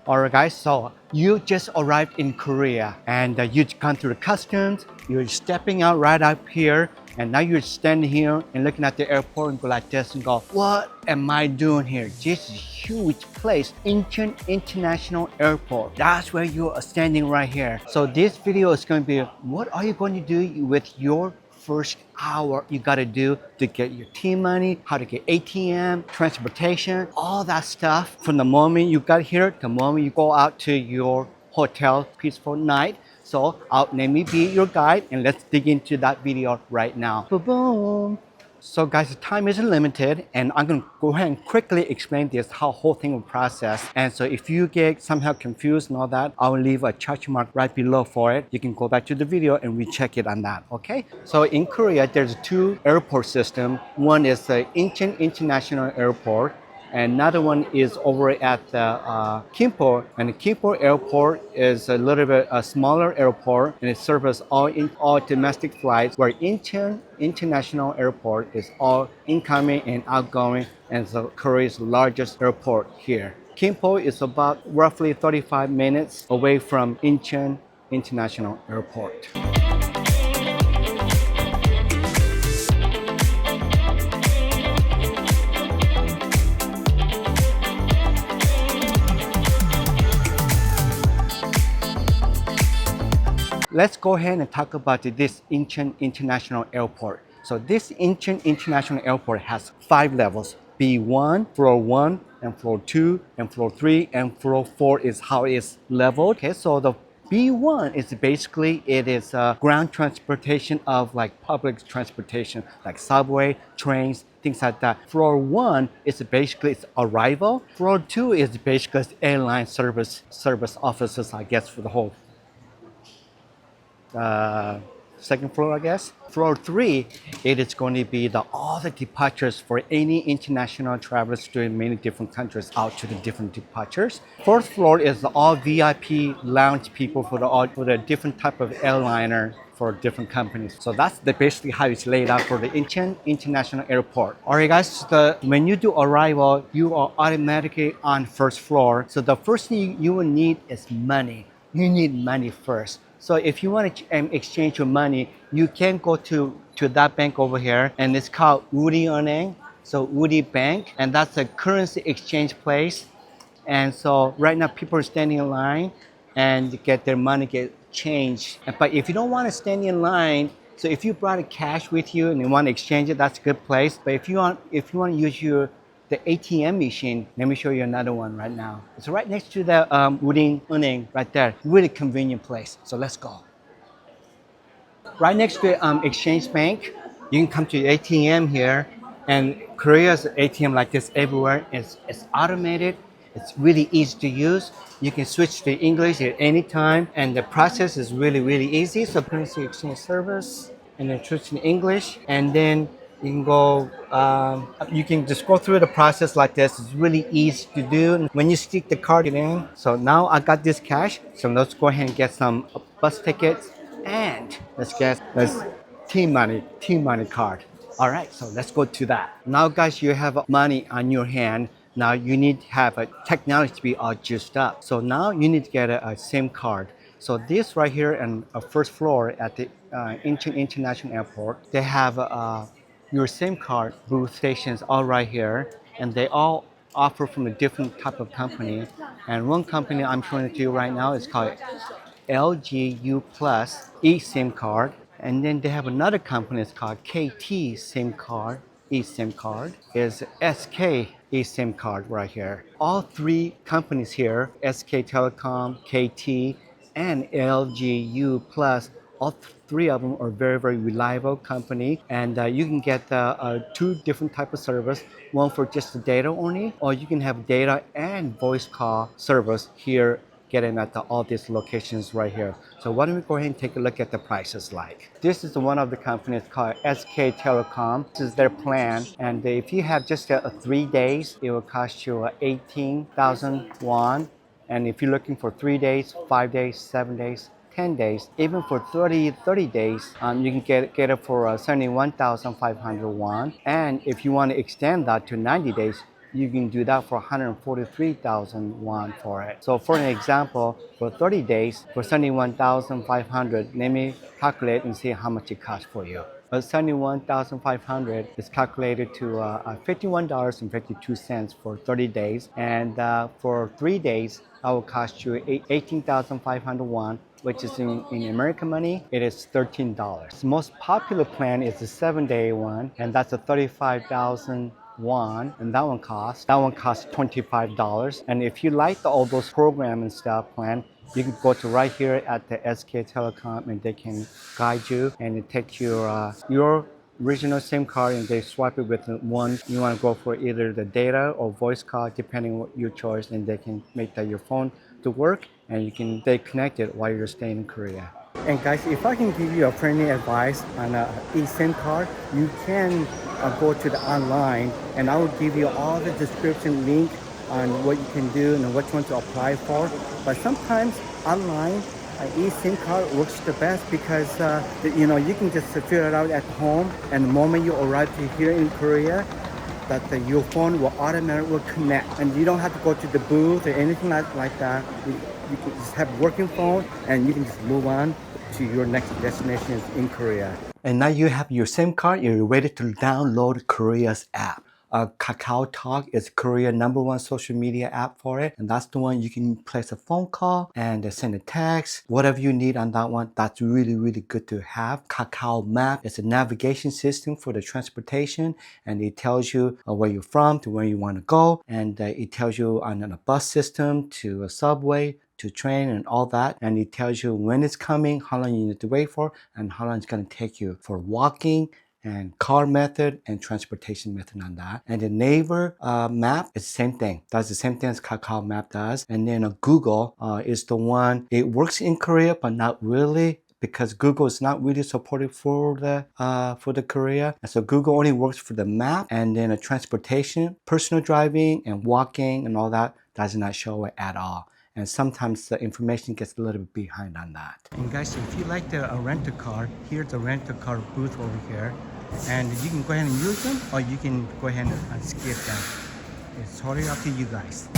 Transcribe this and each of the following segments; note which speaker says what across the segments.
Speaker 1: Alright guys, so you just arrived in Korea and you've gone through the customs, you're stepping out right up here and now you're standing here and looking at the airport and go like this and go, what am I doing here? This is a huge place, Incheon International Airport. That's where you are standing right here. So this video is going to be, what are you going to do with your first hour you gotta do to get your T-money, how to get ATM, transportation, all that stuff. From the moment you got here, the moment you go out to your hotel, peaceful night. So let me be your guide and let's dig into that video right now. Boom, boom. So guys, the time isn't limited and I'm gonna go ahead and quickly explain this, how whole thing will process. And so if you get somehow confused and all that, I will leave a check mark right below for it. You can go back to the video and recheck it on that, okay? So in Korea, there's two airport systems. One is the Incheon International Airport, and another one is over at the Kimpo, and the Kimpo Airport is a little bit a smaller airport, and it serves all domestic flights. Where Incheon International Airport is all incoming and outgoing, and so Korea's largest airport here. Kimpo is about roughly 35 minutes away from Incheon International Airport. Let's go ahead and talk about this Incheon International Airport. So this Incheon International Airport has 5 levels. B1, floor 1, and floor 2, and floor 3, and floor 4 is how it's leveled. Okay, so the B1 is basically, it is ground transportation of like public transportation, like subway, trains, things like that. Floor 1 is basically its arrival. Floor 2 is basically airline service offices, I guess, for the whole second floor, I guess. Floor 3, it is going to be all the departures for any international travelers doing many different countries out to the different departures. Fourth floor is all VIP lounge people for the different type of airliner for different companies. So that's basically how it's laid out for the Incheon International Airport. Alright guys, when you do arrival, you are automatically on first floor. So the first thing you will need is money. You need money first. So if you want to exchange your money, you can go to that bank over here, and it's called Uri은행, so Uri Bank, and that's a currency exchange place. And so right now people are standing in line and get their money get changed. But if you don't want to stand in line, so if you brought a cash with you and you want to exchange it, that's a good place. But if you want to use the ATM machine, let me show you another one right now. It's right next to the Uri은행 right there. Really convenient place. So let's go. Right next to Exchange Bank, you can come to the ATM here, and Korea's ATM like this everywhere. It's automated. It's really easy to use. You can switch to English at any time, and the process is really, really easy. So currency exchange service, and then switch to English, and then you can go, you can just go through the process like this. It's really easy to do. When you stick the card in, so now I got this cash. So let's go ahead and get some bus tickets, and let's get this T-money card. All right, so let's go to that. Now guys, you have money on your hand. Now you need to have a technology to be all juiced up. So now you need to get a SIM card. So this right here on a first floor at the Incheon International Airport, they have your SIM card booth stations all right here, and they all offer from a different type of company. And one company I'm showing it to you right now is called LGU Plus eSIM card. And then they have another company, it's called KT SIM card. eSIM card is SK eSIM card right here. All 3 companies here, SK Telecom, KT, and LGU Plus, all 3 of them are very, very reliable company, and you can get 2 different type of service. One for just the data only, or you can have data and voice call service here, getting at all these locations right here. So why don't we go ahead and take a look at the prices like. This is one of the companies called SK Telecom. This is their plan, and if you have just 3 days, it will cost you 18,000 won. And if you're looking for 3 days, 5 days, 7 days, 10 days, even for 30 days, you can get it for 71,500 won. And if you want to extend that to 90 days, you can do that for 143,000 won for it. So for an example, for 30 days, for 71,500, let me calculate and see how much it costs for you. 71,500 is calculated to $51.52 for 30 days. And for 3 days, that will cost you 18,500 won, which is in American money, it is $13. The most popular plan is the 7-day one, and that's a 35,000 won, and that one costs $25. And if you like all those program and stuff plan, you can go to right here at the SK Telecom, and they can guide you and it takes your original SIM card and they swipe it with one. You want to go for either the data or voice call, depending on what your choice, and they can make that your phone to work and you can stay connected while you're staying in Korea. And guys, if I can give you a friendly advice on a eSIM card, you can go to the online, and I will give you all the description link on what you can do and which one to apply for. But sometimes online, an eSIM card works the best because you can just figure it out at home, and the moment you arrive here in Korea, your phone will automatically connect, and you don't have to go to the booth or anything like that. You can just have a working phone, and you can just move on to your next destination in Korea. And now you have your SIM card, you're ready to download Korea's app. Kakao Talk is Korea's #1 social media app for it, and that's the one you can place a phone call and send a text, whatever you need on that one. That's really, really good to have. Kakao Map is a navigation system for the transportation, and it tells you where you're from to where you want to go, and it tells you on a bus system to a subway to train and all that, and it tells you when it's coming, how long you need to wait for, and how long it's going to take you for walking and car method and transportation method on that. And the Naver map is the same thing. Does the same thing as Kakao Map does. And then Google is the one, it works in Korea, but not really, because Google is not really supported for the Korea. And so Google only works for the map, and then transportation, personal driving and walking and all that does not show it at all. And sometimes the information gets a little bit behind on that. And guys, if you like the rent a car, here's the rent a car booth over here. And you can go ahead and use them, or you can go ahead and skip them. It's totally up to you guys.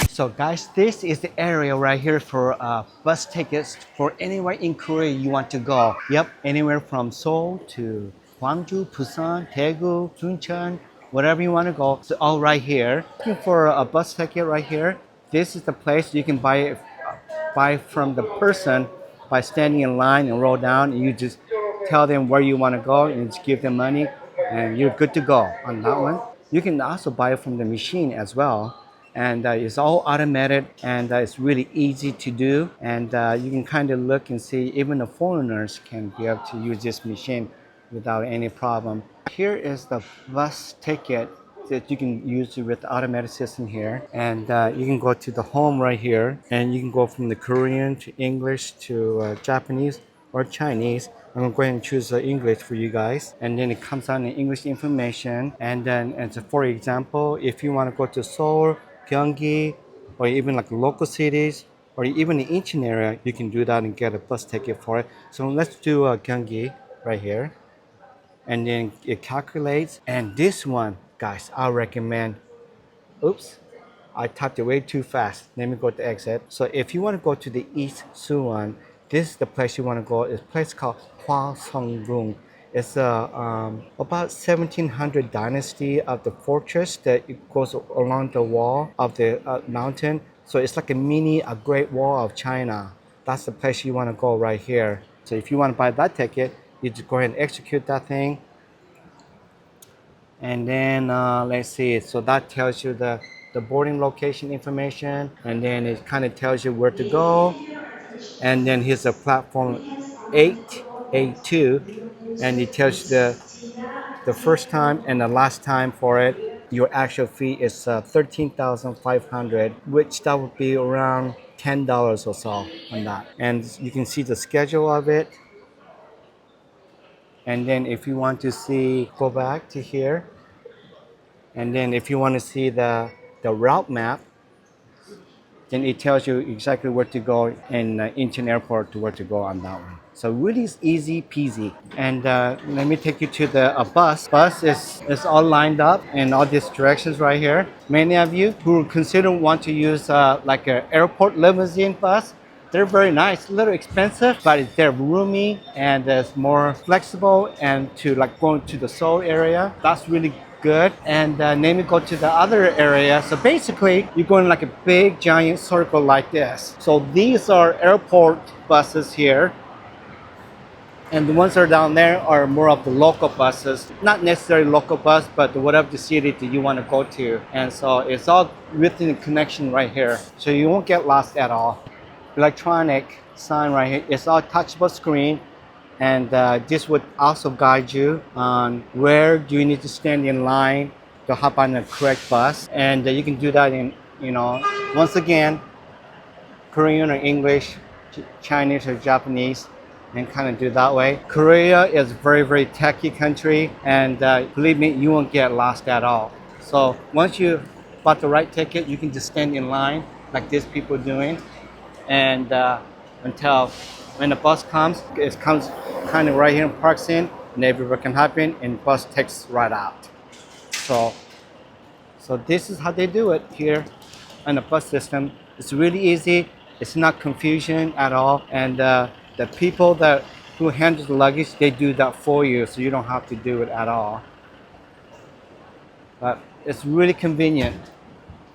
Speaker 1: So guys, this is the area right here for bus tickets for anywhere in Korea you want to go. Yep, anywhere from Seoul to Gwangju, Busan, Daegu, Incheon, wherever you want to go. It's all right here. Looking for a bus ticket right here. This is the place you can buy from the person by standing in line and roll down, and you just tell them where you want to go and just give them money, and you're good to go on that one. You can also buy it from the machine as well. And it's all automated, and it's really easy to do, and you can kind of look and see even the foreigners can be able to use this machine without any problem. Here is the bus ticket that you can use with the automatic system here, and you can go to the home right here, and you can go from the Korean to English to Japanese or Chinese. I'm gonna go ahead and choose English for you guys, and then it comes on the English information. And then, for example, if you want to go to Seoul, Gyeonggi, or even like local cities, or even the Incheon area, you can do that and get a bus ticket for it. So let's do Gyeonggi right here, and then it calculates. And this one, guys, I recommend. Oops, I typed it way too fast. Let me go to exit. So if you want to go to the East Suwon, this is the place you want to go. It's a place called Hwaseongung. It's about 1700 dynasty of the fortress that it goes along the wall of the mountain. So it's like a Great Wall of China. That's the place you want to go right here. So if you want to buy that ticket, you just go ahead and execute that thing. And then let's see, so that tells you the boarding location information, and then it kind of tells you where to go. And then here's a platform 8A2, and it tells you the first time and the last time for it. Your actual fee is 13,500, which that would be around $10 or so on that. And you can see the schedule of it. And then if you want to see, go back to here. And then if you want to see the route map, then it tells you exactly where to go in Incheon Airport to where to go on that one. So really easy peasy. And let me take you to the bus. Bus is all lined up in all these directions right here. Many of you who consider want to use like an airport limousine bus, they're very nice, a little expensive, but they're roomy and it's more flexible. And to like going to the Seoul area, that's really good. And then we go to the other area. So basically, you're going like a big giant circle like this. So these are airport buses here. And the ones that are down there are more of the local buses, not necessarily local bus, but whatever the city that you want to go to. And so it's all within the connection right here. So you won't get lost at all. Electronic sign right here. It's all touchable screen. And this would also guide you on where do you need to stand in line to hop on the correct bus. And you can do that in, once again, Korean or English, Chinese or Japanese, and kind of do that way. Korea is a very, very techy country, and believe me, you won't get lost at all. So once you bought the right ticket, you can just stand in line like these people doing, and until when the bus comes, it comes kind of right here and parks in, Naver can hop in, and bus takes right out. So this is how they do it here on the bus system. It's really easy. It's not confusion at all, and the people who handle the luggage, they do that for you, so you don't have to do it at all. But it's really convenient.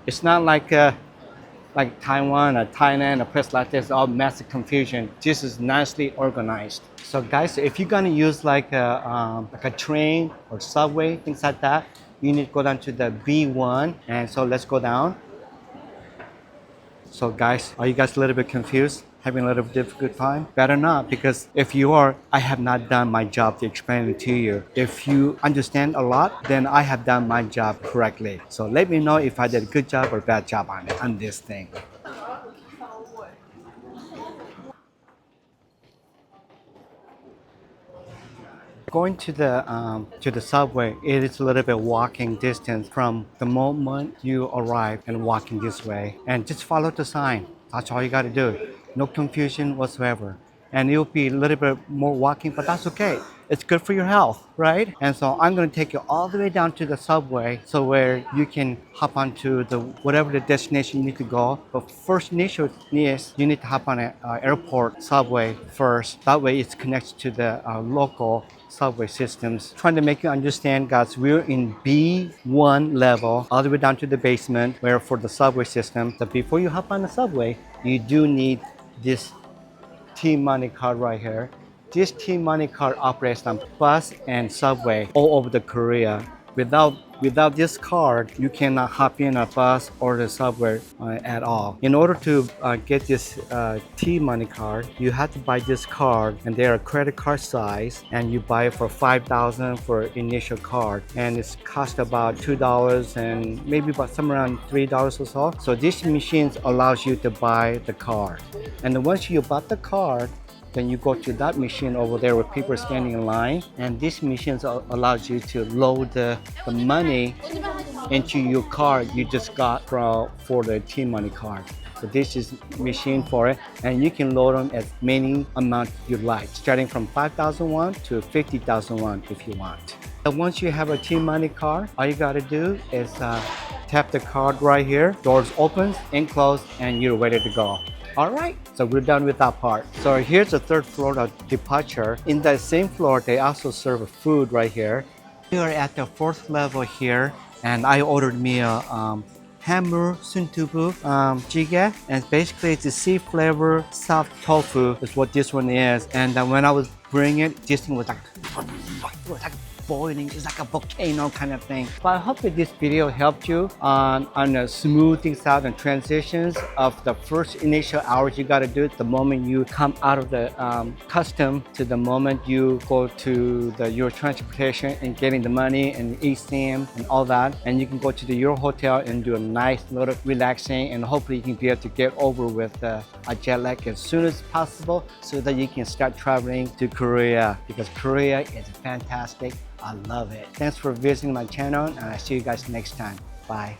Speaker 1: It's not like Taiwan or Thailand, a place like this, all massive confusion. This is nicely organized. So guys, if you're gonna use like a train or subway, things like that, you need to go down to the B1. And so let's go down. So guys, are you guys a little bit confused? Having a little bit difficult time? Better not, because if you are, I have not done my job to explain it to you. If you understand a lot, then I have done my job correctly. So let me know if I did a good job or bad job on this thing. Going to the subway, it is a little bit walking distance from the moment you arrive and walking this way. And just follow the sign. That's all you got to do. No confusion whatsoever. And you'll be a little bit more walking, but that's okay. It's good for your health, right? And so I'm going to take you all the way down to the subway, so where you can hop onto whatever the destination you need to go. But first initial is you need to hop on an airport subway first. That way it's connected to the local subway systems. Trying to make you understand, guys, we're in B1 level, all the way down to the basement, where for the subway system. But before you hop on the subway, you do need this T-Money card right here. This T-Money card operates on bus and subway all over the Korea. Without this card, you cannot hop in a bus or the subway at all. In order to get this T-Money card, you have to buy this card, and they are credit card size, and you buy it for $5,000 for initial card, and it's cost about $2 and maybe about somewhere around $3 or so. So this machine allows you to buy the card, and then once you bought the card, then you go to that machine over there where people are standing in line, and this machine allows you to load the money into your card you just got for the T-Money card. So this is machine for it, and you can load them as many amount you like, starting from 5,000 won to 50,000 won if you want. And once you have a T-Money card, all you gotta do is tap the card right here, doors opens and close, and you're ready to go. All right, so we're done with that part. So here's the third floor of departure. In that same floor, they also serve food right here. We are at the fourth level here, and I ordered me a hamur sundubu jjigae, and basically it's a sea flavor soft tofu is what this one is. And when I was bringing it, this thing was like boiling. It's like a volcano kind of thing. But I hope that this video helped you on smoothing out and transitions of the first initial hours you got to do it, the moment you come out of the custom to the moment you go to your transportation and getting the money and eSIM and all that. And you can go to your hotel and do a nice little relaxing, and hopefully you can be able to get over with a jet lag as soon as possible, so that you can start traveling to Korea, because Korea is fantastic. I love it. Thanks for visiting my channel, and I'll see you guys next time. Bye.